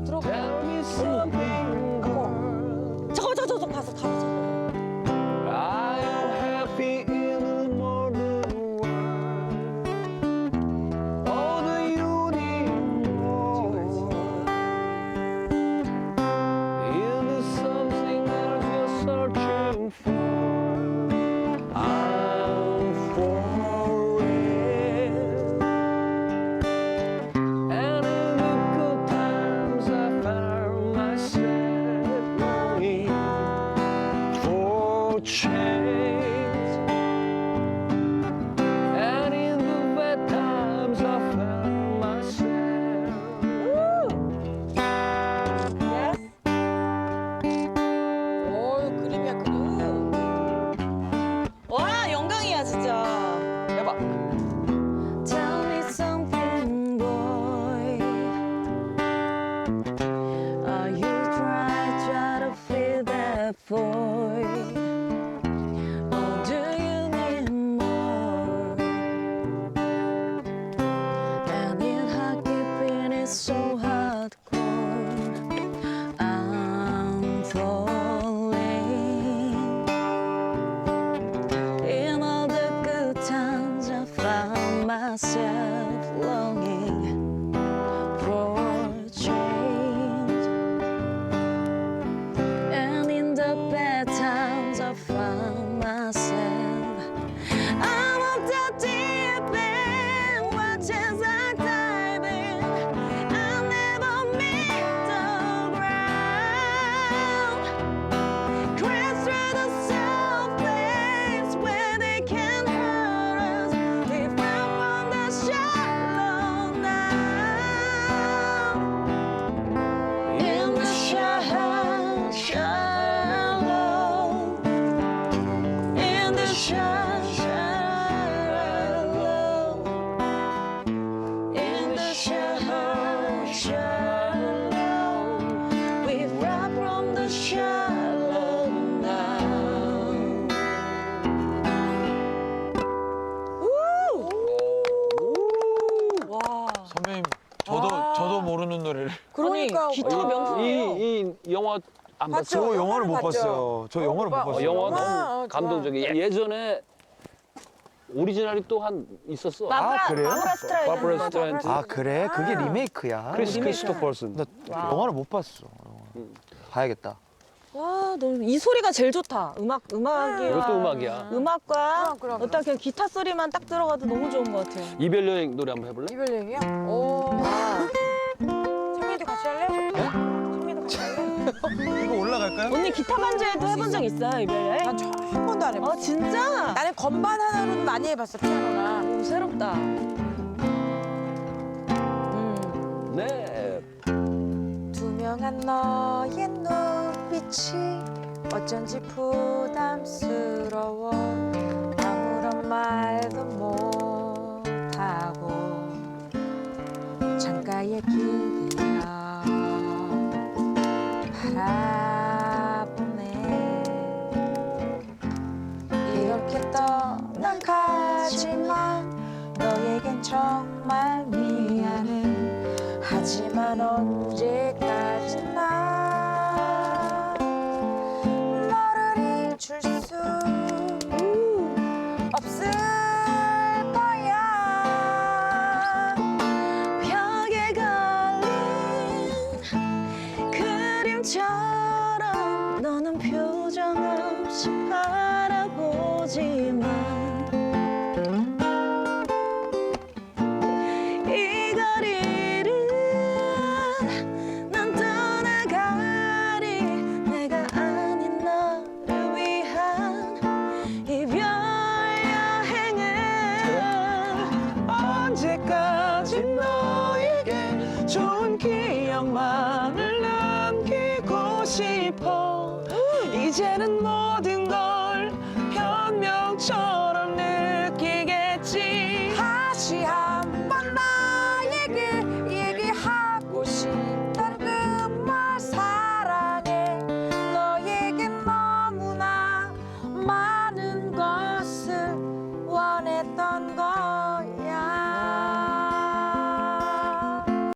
들어봐. 저거 가서 가서. Are you happy in the modern world? Or do you need more? Is there something else you're searching for? I'm for it. And in the good times I found myself longing for change. And in the bad times I found myself. 오, 그림이야 그림. 와, 영광이야 진짜. 해봐. Tell me something, boy. Are you try to feel that void? Or do you need more? And in hot keeping it so hardcore. I'm falling. In all the good times I found myself longing for change. And in the bad times I found myself I'm up the deep end, watches I dive in. I never meet the ground. Crash through the soft place where they can hurt us. We run from the shallow now. In the shallow, in the shallow, in the shallow, we run from the shallow now. 와. 선배님, 저도 모르는 노래를. 그러니까 아니, 기타 명곡이에요. 이 영화 안 봤죠? 봤어? 저 영화를 못 봤죠? 봤어요. 저 영화를 못 오빠, 봤어요. 영화 영화? 너무 감동적이야. 예전에 오리지널이 또 한 있었어. 그래요? 바브라 스트라이드. 바브라 스트라이트. 아 그래? 그게 리메이크야. 크리스토퍼슨. 나 영화를 못 봤어. 봐야겠다. 와, 너 이 소리가 제일 좋다. 음악이야. 이것도 음악이야. 음악과 그럼. 어떤 그냥 기타 소리만 딱 들어가도 너무 좋은 것 같아요. 이별 여행 노래 한번 해볼래? 이별 얘기야? 오. 창민이도 같이 할래? 창민이도 같이 할래? 이거 올라갈까요? 언니 기타 반주에도 해본 적 있어요, 이별여행? 난 한 번도 안 해봤어. 진짜? 나는 건반 하나로는 많이 해봤어, 피아노나. 오, 새롭다. 네. 투명한 너의 눈빛이 어쩐지 부담스러워. 아무런 말도 못하고 창가에 기대어 바라보네. 이렇게 떠나가지만 너에겐 정말 미안해. 하지만 언제까지나 너를 잊을 수 없을 거야. 벽에 걸린 그림처럼 너는 표정 없이 바라보지만 이 거리를 난 떠나가리. 내가 아닌 너를 위한 이별 여행을 언제까지 너에게 좋은 기억만을 남기고 싶어. 이제는 모든 걸 변명처럼